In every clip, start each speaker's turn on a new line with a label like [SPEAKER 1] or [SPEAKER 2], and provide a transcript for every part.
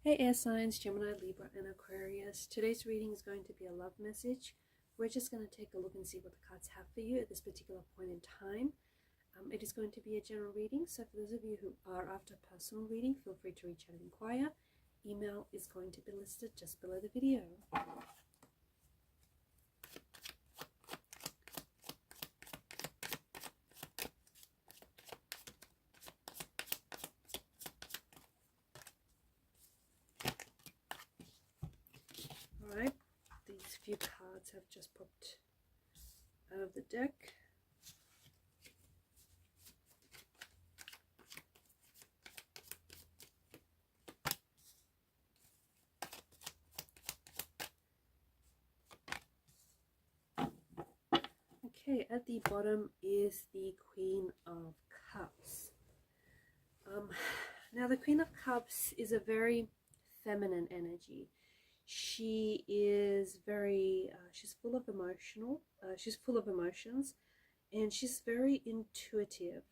[SPEAKER 1] Hey air signs, Gemini, Libra and Aquarius. Today's reading is going to be a love message. We're just going to take a look and see what the cards have for you at this particular point in time. It is going to be a general reading, so for those of you who are after personal reading, feel free to reach out and inquire. Email is going to be listed just below the video. Alright, these few cards have just popped out of the deck. Okay, at the bottom is the Queen of Cups. Now the Queen of Cups is a very feminine energy. She is very, she's full of emotions, and she's very intuitive.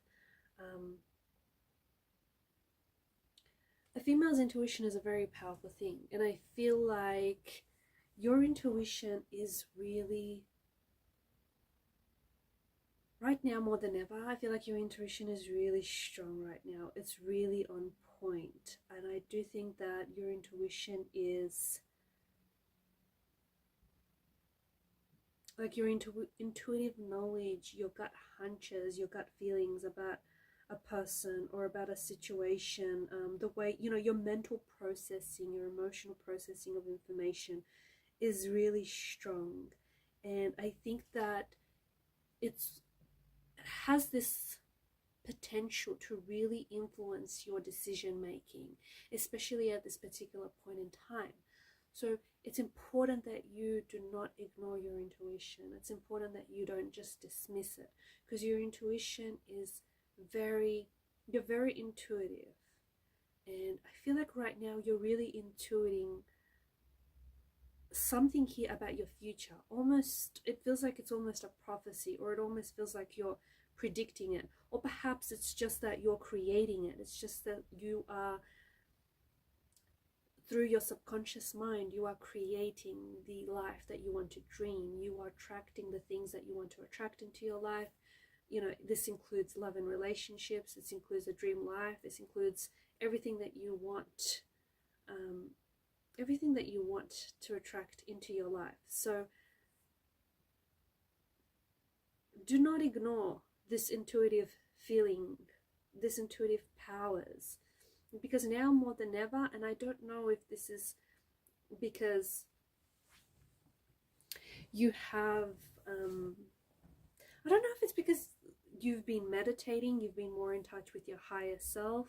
[SPEAKER 1] A female's intuition is a very powerful thing, and I feel like your intuition is really, right now more than ever, I feel like your intuition is really strong right now. It's really on point, and I do think that your intuition is like your intuitive knowledge, your gut hunches, your gut feelings about a person or about a situation, the way, you know, your mental processing, your emotional processing of information is really strong. And I think that it has this potential to really influence your decision making, especially at this particular point in time. So it's important that you do not ignore your intuition. It's important that you don't just dismiss it, because your intuition is you're very intuitive. And I feel like right now you're really intuiting something here about your future. Almost, it feels like it's almost a prophecy, or it almost feels like you're predicting it. Or perhaps it's just that you're creating it. It's just that you are, through your subconscious mind, you are creating the life that you want to dream. You are attracting the things that you want to attract into your life. You know, this includes love and relationships. This includes a dream life. This includes everything that you want, everything that you want to attract into your life. So do not ignore this intuitive feeling, this intuitive powers. Because now more than ever, and I don't know if this is because you have, I don't know if it's because you've been meditating, you've been more in touch with your higher self,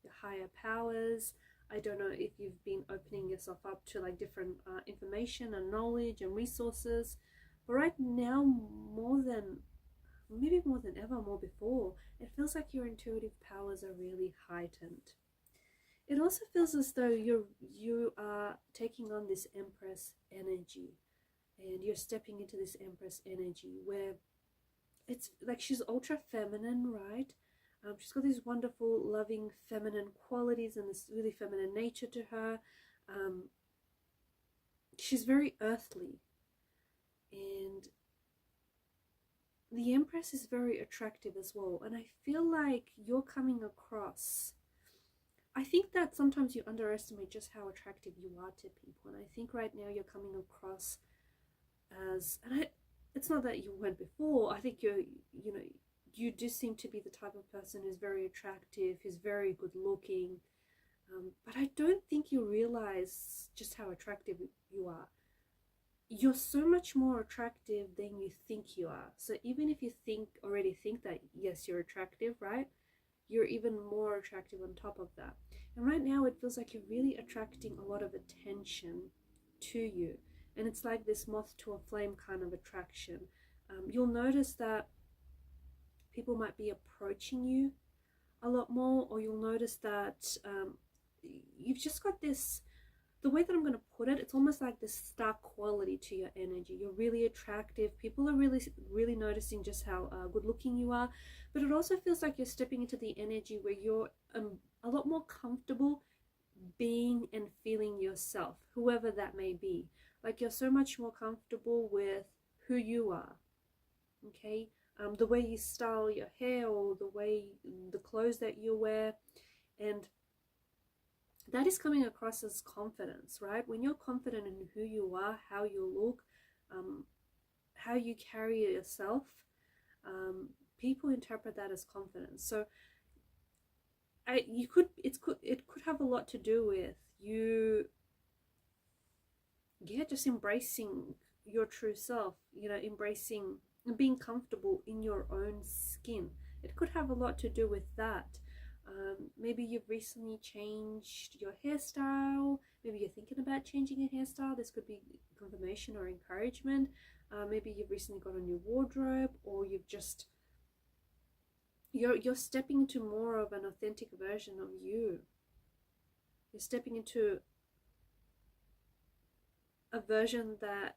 [SPEAKER 1] your higher powers. I don't know if you've been opening yourself up to like different information and knowledge and resources. But right now, maybe more than ever, more before, it feels like your intuitive powers are really heightened. It also feels as though you are taking on this Empress energy, and you're stepping into this Empress energy where it's like she's ultra feminine, right? She's got these wonderful, loving, feminine qualities and this really feminine nature to her. She's very earthly, and the Empress is very attractive as well. And I feel like you're coming across, I think that sometimes you underestimate just how attractive you are to people. And I think right now you're coming across as, and it's not that you weren't before. I think you do seem to be the type of person who's very attractive, who's very good looking. But I don't think you realize just how attractive you are. You're so much more attractive than you think you are. So even if you already think that, yes, you're attractive, right? You're even more attractive on top of that. And right now it feels like you're really attracting a lot of attention to you. And it's like this moth to a flame kind of attraction. You'll notice that people might be approaching you a lot more, or you'll notice that you've just got this, the way that I'm going to put it, it's almost like this star quality to your energy. You're really attractive. People are really noticing just how good looking you are. But it also feels like you're stepping into the energy where you're a lot more comfortable being and feeling yourself, whoever that may be. Like you're so much more comfortable with who you are, okay? The way you style your hair, or the clothes that you wear, and that is coming across as confidence, right? When you're confident in who you are, how you look, how you carry yourself, people interpret that as confidence. So it could have a lot to do with you, yeah, just embracing your true self, embracing and being comfortable in your own skin. It could have a lot to do with that. Maybe you've recently changed your hairstyle. Maybe you're thinking about changing your hairstyle. This could be confirmation or encouragement. Maybe you've recently got a new wardrobe, or you're stepping into more of an authentic version of you. You're stepping into a version that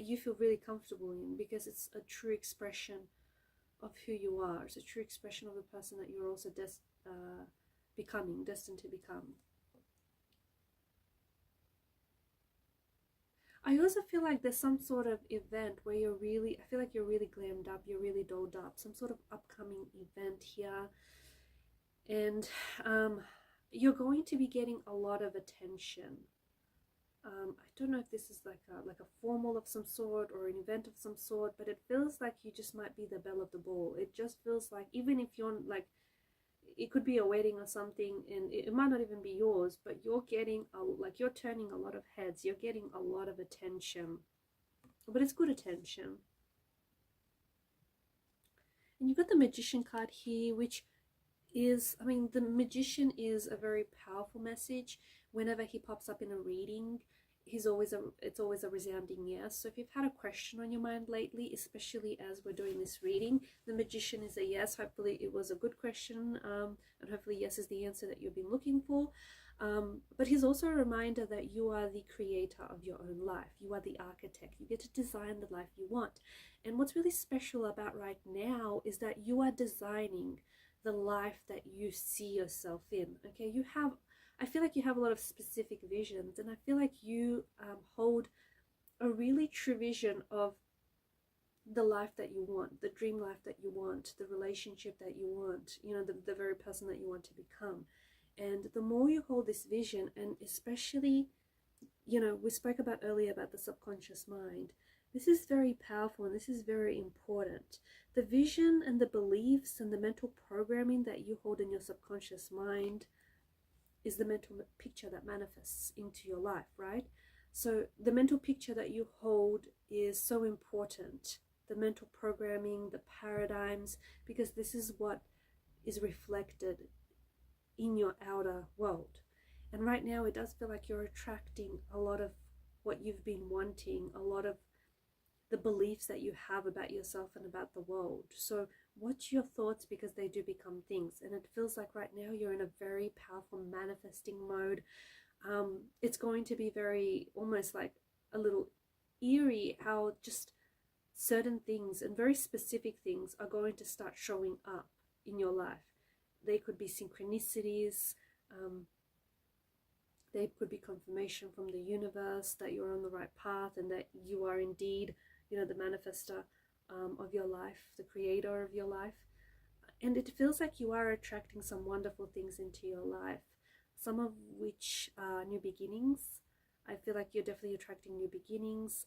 [SPEAKER 1] you feel really comfortable in, because it's a true expression of who you are. It's a true expression of the person that you're also destined to become. I also feel like there's some sort of event where I feel like you're really glammed up, you're really dolled up, some sort of upcoming event here. And you're going to be getting a lot of attention. I don't know if this is like a formal of some sort or an event of some sort, but it feels like you just might be the belle of the ball. It just feels like, even if you're like, it could be a wedding or something, and it might not even be yours, but you're getting you're turning a lot of heads, you're getting a lot of attention, but it's good attention. And you've got the Magician card here, which is, the Magician is a very powerful message. Whenever he pops up in a reading, it's always a resounding yes. So if you've had a question on your mind lately, especially as we're doing this reading, the Magician is a yes. Hopefully it was a good question, and hopefully yes is the answer that you've been looking for. But he's also a reminder that you are the creator of your own life. You are the architect. You get to design the life you want. And what's really special about right now is that you are designing the life that you see yourself in. Okay, I feel like you have a lot of specific visions, and I feel like you hold a really true vision of the life that you want, the dream life that you want, the relationship that you want, the very person that you want to become. And the more you hold this vision, and especially, we spoke about earlier about the subconscious mind, this is very powerful and this is very important. The vision and the beliefs and the mental programming that you hold in your subconscious mind is the mental picture that manifests into your life, right? So the mental picture that you hold is so important. The mental programming, the paradigms, because this is what is reflected in your outer world. And right now it does feel like you're attracting a lot of what you've been wanting, a lot of the beliefs that you have about yourself and about the world. So watch your thoughts, because they do become things. And it feels like right now you're in a very powerful manifesting mode. It's going to be very, almost like a little eerie, how just certain things and very specific things are going to start showing up in your life. They could be synchronicities, they could be confirmation from the universe that you're on the right path, and that you are indeed, the manifester of your life, the creator of your life. And it feels like you are attracting some wonderful things into your life, some of which are new beginnings. I feel like you're definitely attracting new beginnings,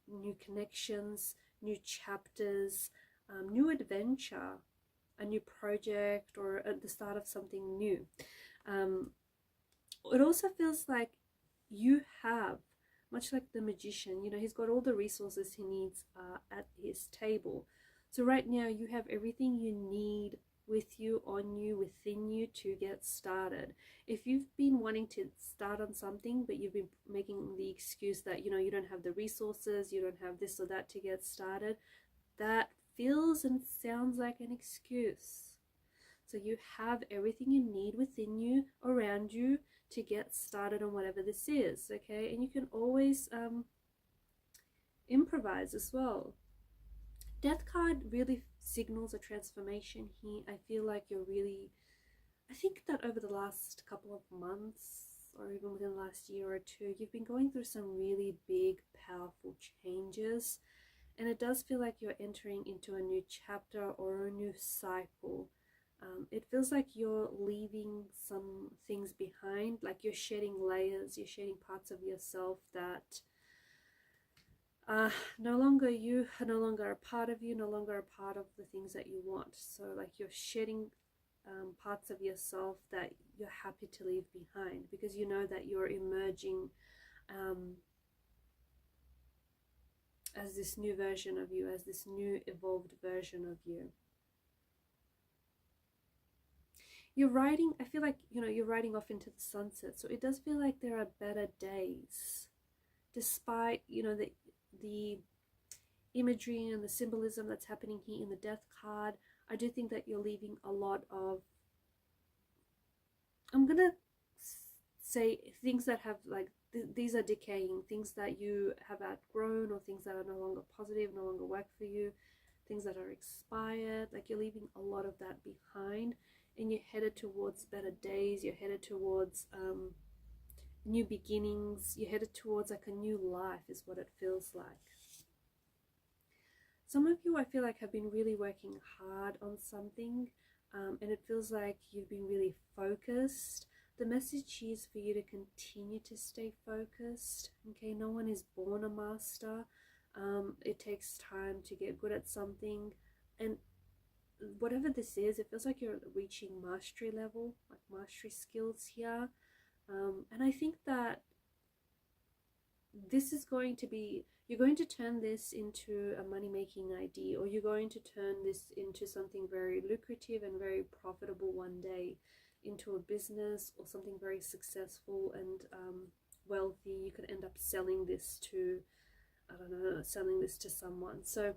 [SPEAKER 1] new connections, new chapters, new adventure, a new project, or at the start of something new. It also feels like you have, much like the Magician, he's got all the resources he needs at his table. So right now you have everything you need with you, on you, within you to get started. If you've been wanting to start on something, but you've been making the excuse that, you don't have the resources, you don't have this or that to get started, that feels and sounds like an excuse. So you have everything you need within you, around you, to get started on whatever this is, okay? And you can always improvise as well. Death card really signals a transformation here. I feel like you're really I think that over the last couple of months, or even within the last year or two, you've been going through some really big, powerful changes. And it does feel like you're entering into a new chapter or a new cycle. It feels like you're leaving some things behind, like you're shedding layers, you're shedding parts of yourself that no longer you, no longer a part of you, no longer a part of the things that you want. So like you're shedding parts of yourself that you're happy to leave behind, because you know that you're emerging as this new version of you, as this new evolved version of you. You're riding, I feel like, you know, you're riding off into the sunset. So it does feel like there are better days, despite, you know, the imagery and the symbolism that's happening here in the death card. I do think that you're leaving a lot of, I'm gonna say, things that have like, these are decaying, things that you have outgrown, or things that are no longer positive, no longer work for you, things that are expired. Like you're leaving a lot of that behind, and you're headed towards better days. You're headed towards new beginnings. You're headed towards like a new life is what it feels like. Some of you, I feel like, have been really working hard on something, and it feels like you've been really focused. The message is for you to continue to stay focused. Okay, no one is born a master. It takes time to get good at something, and whatever this is, it feels like you're reaching mastery level, like mastery skills here. And I think that this is going to be, you're going to turn this into a money-making idea, or you're going to turn this into something very lucrative and very profitable one day, into a business or something very successful and wealthy. You could end up selling this to, I don't know, selling this to someone. So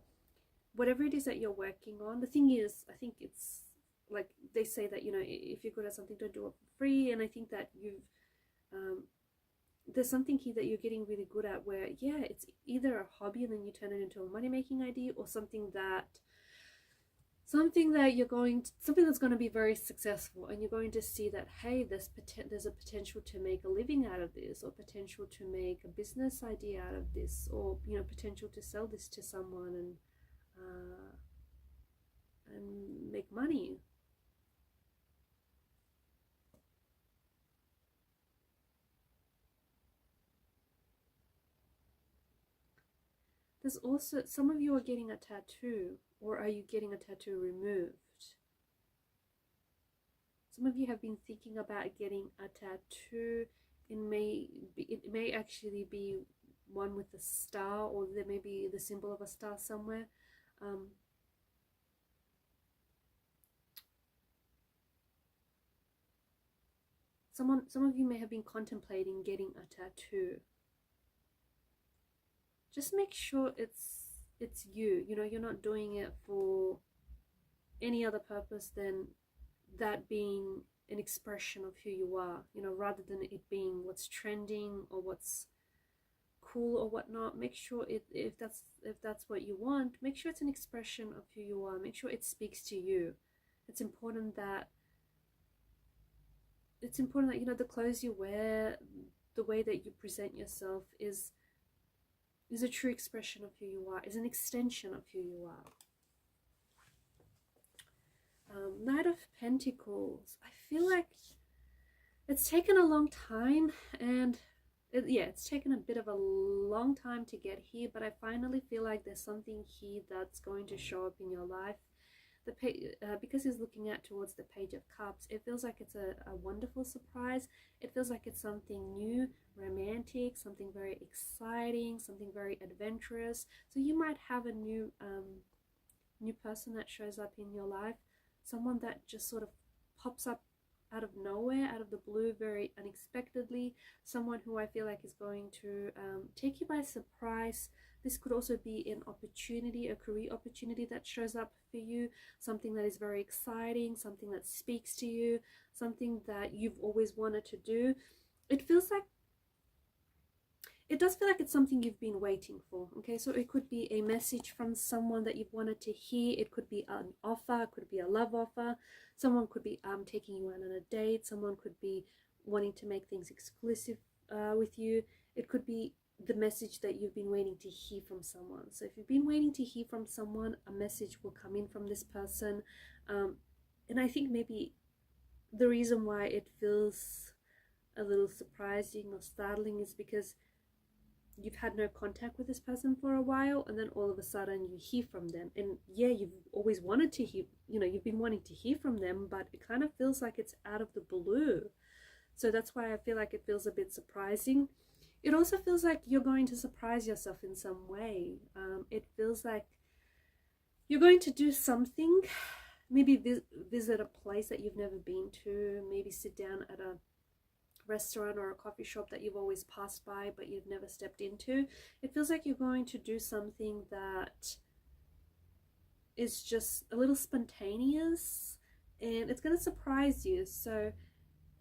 [SPEAKER 1] whatever it is that you're working on, the thing is, I think it's like they say that, you know, if you're good at something, don't do it for free. And I think that you've there's something here that you're getting really good at, where yeah, it's either a hobby and then you turn it into a money-making idea, or something that you're going to, something that's going to be very successful, and you're going to see that, hey, there's a potential to make a living out of this, or potential to make a business idea out of this, or, you know, potential to sell this to someone and make money. There's also, some of you are getting a tattoo, or are you getting a tattoo removed? Some of you have been thinking about getting a tattoo. It may actually be one with a star, or there may be the symbol of a star somewhere. Some of you may have been contemplating getting a tattoo. Just make sure it's you. You know, you're not doing it for any other purpose than that being an expression of who you are, you know, rather than it being what's trending or what's cool or whatnot. Make sure if that's what you want, make sure it's an expression of who you are. Make sure it speaks to you. It's important that you know, the clothes you wear, the way that you present yourself is a true expression of who you are, is an extension of who you are. Knight of Pentacles. I feel like it's taken a long time, and it's taken a bit of a long time to get here, but I finally feel like there's something here that's going to show up in your life. Because he's looking out towards the Page of Cups, it feels like it's a wonderful surprise. It feels like it's something new, romantic, something very exciting, something very adventurous. So you might have a new person that shows up in your life, someone that just sort of pops up out of nowhere, out of the blue, very unexpectedly, someone who I feel like is going to take you by surprise. This could also be an opportunity, a career opportunity that shows up for you, something that is very exciting, something that speaks to you, something that you've always wanted to do. It feels it does feel like it's something you've been waiting for. Okay, so it could be a message from someone that you've wanted to hear. It could be an offer, it could be a love offer. Someone could be taking you out on a date. Someone could be wanting to make things exclusive with you. It could be the message that you've been waiting to hear from someone. So if you've been waiting to hear from someone, a message will come in from this person. And I think maybe the reason why it feels a little surprising or startling is because you've had no contact with this person for a while, and then all of a sudden you hear from them. And yeah, you've always wanted to hear, you've been wanting to hear from them, but it kind of feels like it's out of the blue. So that's why I feel like it feels a bit surprising. It also feels like you're going to surprise yourself in some way. It feels like you're going to do something, maybe visit a place that you've never been to, maybe sit down at a restaurant or a coffee shop that you've always passed by but you've never stepped into. It feels like you're going to do something that is just a little spontaneous, and it's going to surprise you. So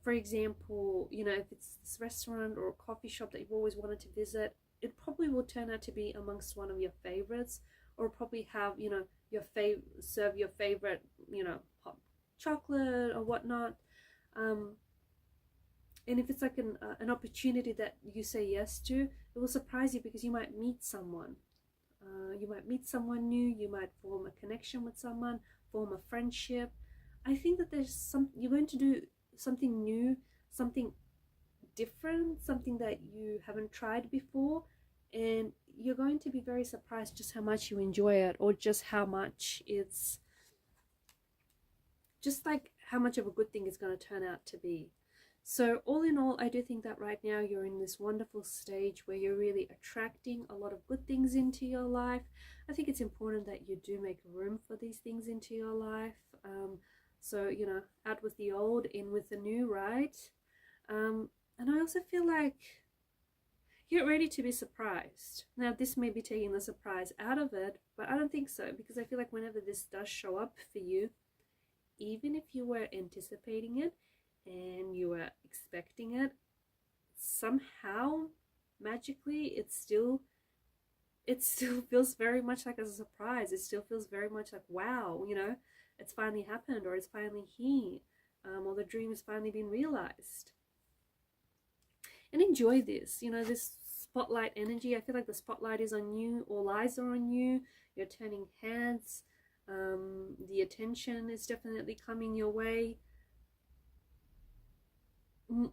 [SPEAKER 1] for example, if it's this restaurant or a coffee shop that you've always wanted to visit, it probably will turn out to be amongst one of your favorites, or probably have serve your favorite hot chocolate or whatnot. And if it's like an opportunity that you say yes to, it will surprise you because you might meet someone. You might meet someone new. You might form a connection with someone, form a friendship. I think that you're going to do something new, something different, something that you haven't tried before, and you're going to be very surprised just how much you enjoy it, or just how much it's just like how much of a good thing it's going to turn out to be. So all in all, I do think that right now you're in this wonderful stage where you're really attracting a lot of good things into your life. I think it's important that you do make room for these things into your life. So, out with the old, in with the new, right? And I also feel like you're ready to be surprised. Now, this may be taking the surprise out of it, but I don't think so, because I feel like whenever this does show up for you, even if you were anticipating it and you were expecting it, somehow, magically, it still feels very much like a surprise. It still feels very much like, wow, it's finally happened, or it's finally here, or the dream has finally been realized. And enjoy this, this spotlight energy. I feel like the spotlight is on you, all eyes are on you, you're turning heads, the attention is definitely coming your way,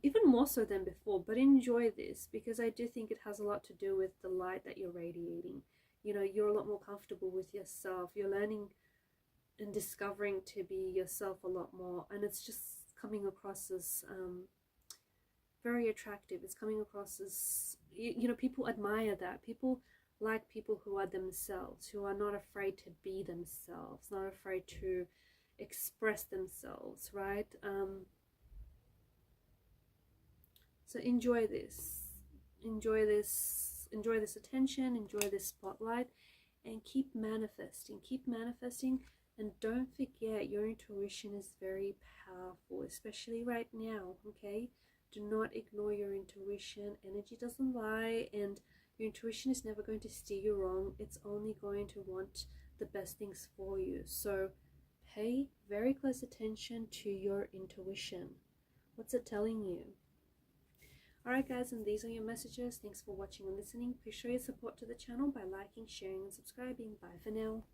[SPEAKER 1] even more so than before. But enjoy this, because I do think it has a lot to do with the light that you're radiating. You're a lot more comfortable with yourself, you're learning and discovering to be yourself a lot more, and it's just coming across as very attractive. It's coming across as, people admire that. People like people who are themselves, who are not afraid to be themselves, not afraid to express themselves, right? So enjoy this attention, enjoy this spotlight, and keep manifesting. And don't forget, your intuition is very powerful, especially right now, okay? Do not ignore your intuition. Energy doesn't lie, and your intuition is never going to steer you wrong. It's only going to want the best things for you. So pay very close attention to your intuition. What's it telling you? Alright guys, and these are your messages. Thanks for watching and listening. Please show your support to the channel by liking, sharing, and subscribing. Bye for now.